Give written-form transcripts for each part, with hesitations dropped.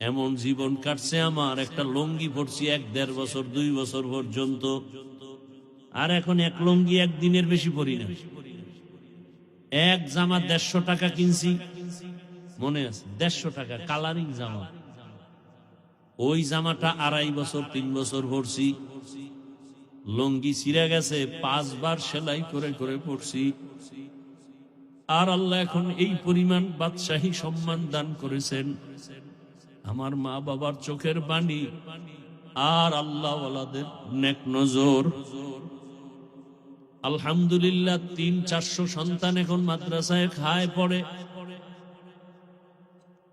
এমন জীবন কাটছে আমার, একটা লুঙ্গি পরছি 1-1.5 বছর 2 বছর পর্যন্ত, আর এখন এক লুঙ্গি একদিনের বেশি পরি না। এক জামা 150 টাকা কিনছি, মনে আছে? 150 টাকা কালারিং জামা। ওই জামাটা 2.5 বছর 3 বছর পরছি, লুঙ্গি ছিঁড়ে গেছে, 5 বার সেলাই করে করে পরছি। আর আল্লাহ এখন এই পরিমাণ বাদশাহী সম্মান দান করেছেন। আমার মা বাবার চোখের বাণী আর আল্লাহ ওয়ালাদের নেক নজর। আলহামদুলিল্লাহ 300-400 সন্তান এখন মাদ্রাসায় খায় পড়ে।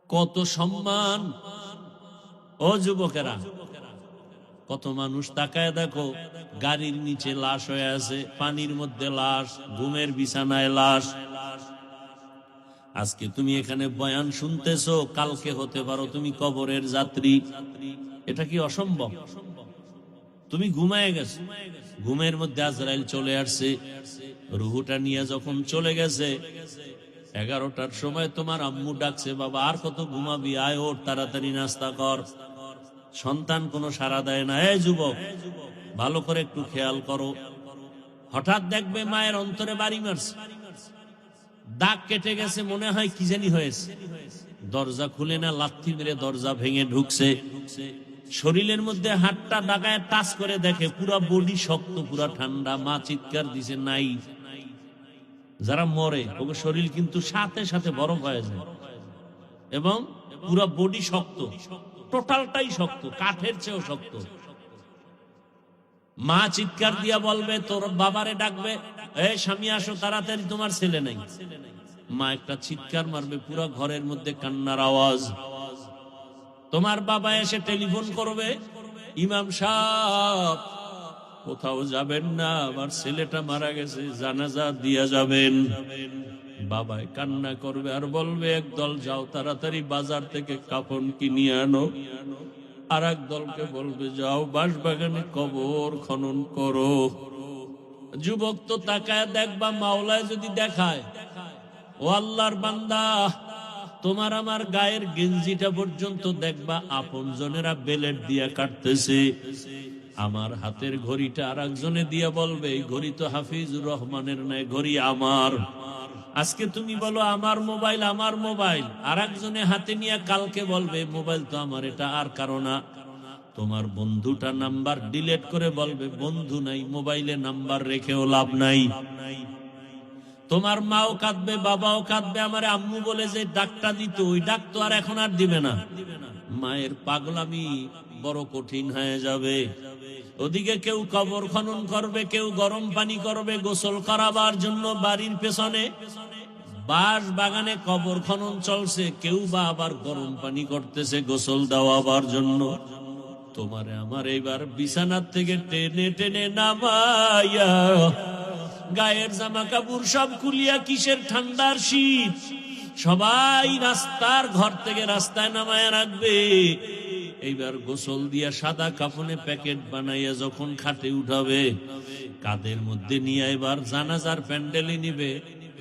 কত সম্মান! ও যুবকেরা, কত মানুষ তাকায় দেখো, গাড়ির নিচে লাশ হয়ে আছে, পানির মধ্যে লাশ, ঘুমের বিছানায় লাশ। আজকে তুমি এখানে বয়ান শুনতেছো, কালকে হতে পারো তুমি কবরের যাত্রী। এটা কি অসম্ভব? তুমি ঘুমায় গেছো, ঘুমের মধ্যে আজরাইল চলে আসছে, রুহুটা নিয়ে যখন চলে গেছে, 11টার সময় তোমার আম্মু ডাকছে, বাবা আর কত ঘুমাবি, আয় ওঠ, তাড়াতাড়ি নাস্তা কর। সন্তান কোনো সাড়া দেয় না। এই যুবক, ভালো করে একটু খেয়াল করো, হঠাৎ দেখবে মায়ের অন্তরে বাড়ি মারছে, দাগ কেটে গেছে, মনে হয় কি জানি হয়েছে। দরজা খুলে না, লাথি মেরে দরজা ভেঙে ঢুকছে। শরীরের মধ্যে হাতটা দাগায় টাচ করে দেখে পুরা বডি শক্ত, পুরা ঠান্ডা। মা চিৎকার দিছে, নাই। যারা মরে ওকে শরীর কিন্তু সাথে সাথে বরফ হয়ে যায় এবং পুরা বডি শক্ত, টোটালটাই শক্ত, কাঠের চেয়েও শক্ত। মা চিৎকার দিয়া বলবে, তোর বাবারে ডাকবে, এই স্বামী আসো তাড়াতাড়ি, তোমার ছেলে নাই। মা একটা চিৎকার মারবে, পুরা ঘরের মধ্যে কান্নার আওয়াজ। তোমার বাবা এসে টেলিফোন করবে, ইমাম সাহেব কোথাও যাবেন না, আমার ছেলেটা মারা গেছে, জানাজা দিয়া যাবেন। বাবাই কান্না করবে আর বলবে, একদল যাও তাড়াতাড়ি বাজার থেকে কাফন কিনিয়ে আনো, আর এক দলকে বলবে যাও বাঁশবাগানে কবর খনন করো। যুবক তো তাকায় দেখবা, মাওলায় যদি দেখায়, ও আল্লাহর বান্দা, তোমার আমার গায়ের গেঞ্জিটা পর্যন্ত দেখবা আপন জনেরা বেলেট দিয়া কাটতেছে। আমার হাতের ঘড়িটা আর একজনে দিয়া বলবে, এই ঘড়ি তো হাফিজুর রহমানের নয়, ঘড়ি আমার। আজকে তুমি বলো আমার মোবাইল, আমার মোবাইল, আর একজনে হাতে নিয়ে কালকে বলবে মোবাইল তো আমার, এটা আর কারো না। তোমার বন্ধুটা নাম্বার ডিলিট করে বলবে বন্ধু নাই, মোবাইলে নাম্বার রেখেও লাভ নাই। তোমার মাও কাঁদবে, বাবাও কাঁদবে, আমার আম্মু বলে যে ডাকটা দিত, ওই ডাক তো আর এখন আর দিবে না। মায়ের পাগলামি বড় কঠিন হয়ে যাবে। ওদিকে কেউ কবর খনন করবে, কেউ গরম পানি করবে গোসল করাবার জন্য। বাড়ির পেছনে বাঁশ বাগানে কবর খনন চলছে, কেউ বা আবার গরম পানি করতেছে গোসল দেওয়াবার জন্য। তোমারে আমার এবার বিছানার থেকে টেনে টেনে নামাইয়া, গায়ের জামা কাপড় সব খুলিয়া, কিসের ঠান্ডার শীত, সবাই রাস্তার ঘর থেকে রাস্তায় নামায়া রাখবে। এইবার গোসল দিয়া সাদা কাফনে প্যাকেট বানাইয়া যখন খাটে উঠাবে, কাদের মধ্যে নিয়ে এবার জানাজার প্যান্ডেলে নিবে।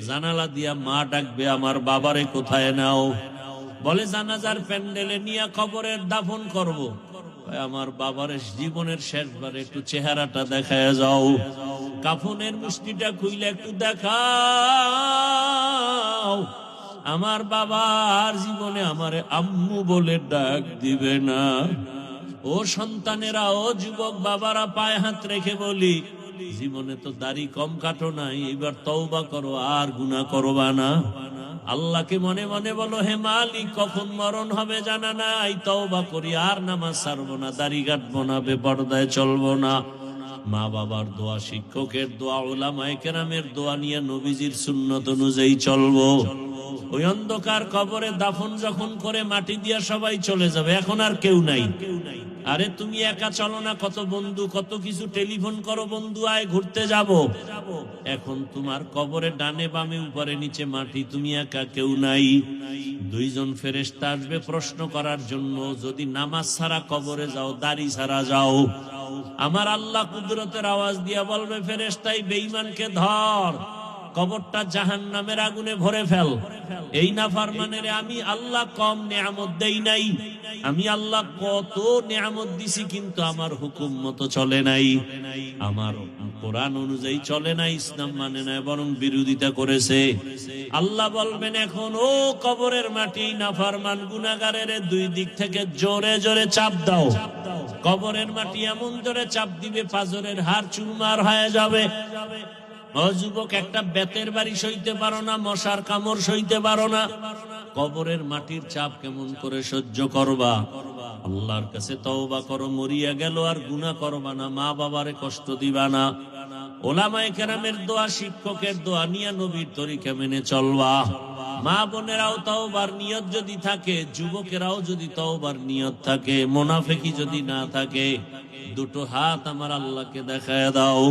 জানালা দিয়া মা ডাকবে, আমার বাবারে কোথায় নাও? বলে জানাজার প্যান্ডেলে নিয়ে কবরের দাফন করব। আমার বাবারের জীবনের শেষবার একটু চেহারাটা দেখায় যাও, কাফনের মুষ্টিটা খুইলে একটু দেখাও। আমার বাবা আর জীবনে আমারে আম্মু বলে ডাক দিবে না। ও সন্তানেরা, ও যুবক বাবারা, পায়ে হাত রেখে বলি, জীবনে তো দাড়ি কম কাটো নাই, এবার তওবা করো, আর গুনাহ করবা না। আল্লাহকে মনে মনে বলো, হে মালিক, কখন মরণ হবে জানা নাই, তওবা করি, আর নামাজ ছাড়বো না, দাড়ি কাটবো না, বেপরদায় চলবো না। মা বাবার দোয়া, শিক্ষকের দোয়া, উলামায়ে কেরামের দোয়া নিয়ে নবীজির সুন্নত অনুযায়ী চলবো। ওই অন্ধকার কবরে দাফন যখন করে মাটি দিয়া সবাই চলে যাবে, এখন আর কেউ নাই। আরে তুমি একা চলো না, কত বন্ধু, কত কিছু টেলিফোন করো, বন্ধু আয় ঘুরতে যাব। এখন তোমার কবরে ডানে বামে উপরে নিচে মাটি, তুমি একা, কেউ নাই। 2 জন ফেরেশতা আসবে প্রশ্ন করার জন্য, যদি নামাজ ছাড়া কবরে যাও, দাড়ি ছাড়া যাও। আমার আল্লাহ কুদরতের আওয়াজ দিয়া বলবে, ফেরেশতাই বেঈমানকে ধর। কবরটা জাহান্নামের আগুনে ভরে ফেল। এই নাফরমানের আমি আল্লাহ কম নিয়ামত দেই নাই, আমি আল্লাহ কত নিয়ামত দিছি, কিন্তু আমার হুকুম মতো চলে নাই, আমার কোরআন অনুযায়ী চলে নাই, ইসলাম মানে না, বরং বিরোধিতা করেছে। আল্লাহ বলবেন এখন ও কবরের মাটি, নাফরমান গুনাহগারের দুই দিক থেকে জোরে জোরে চাপ দাও। কবরের মাটি এমন জোরে চাপ দিবে পাজরের হাড় চুরমার হয়ে যাবে। ও যুবক, একটা বেতের বাড়ি সইতে পারো না, মশার কামড় সইতে পারো না, কবরের মাটির চাপ কেমন করে সহ্য করবা? আল্লাহর কাছে তওবা করো, মরিয়া গেল আর গুনাহ করবা না, মা বাবারে কষ্ট দিবা না, ওলামায়ে কেরামের দোয়া, শিক্ষকের দোয়া নিয়ে নবীর তরিকা মেনে চলবা। মা বোনেরাও তওবার নিয়ত যদি থাকে, যুবকেরাও যদি তওবার নিয়ত থাকে, মুনাফিকি যদি না থাকে, দুটো হাত আমার আল্লাহকে দেখায় দাও।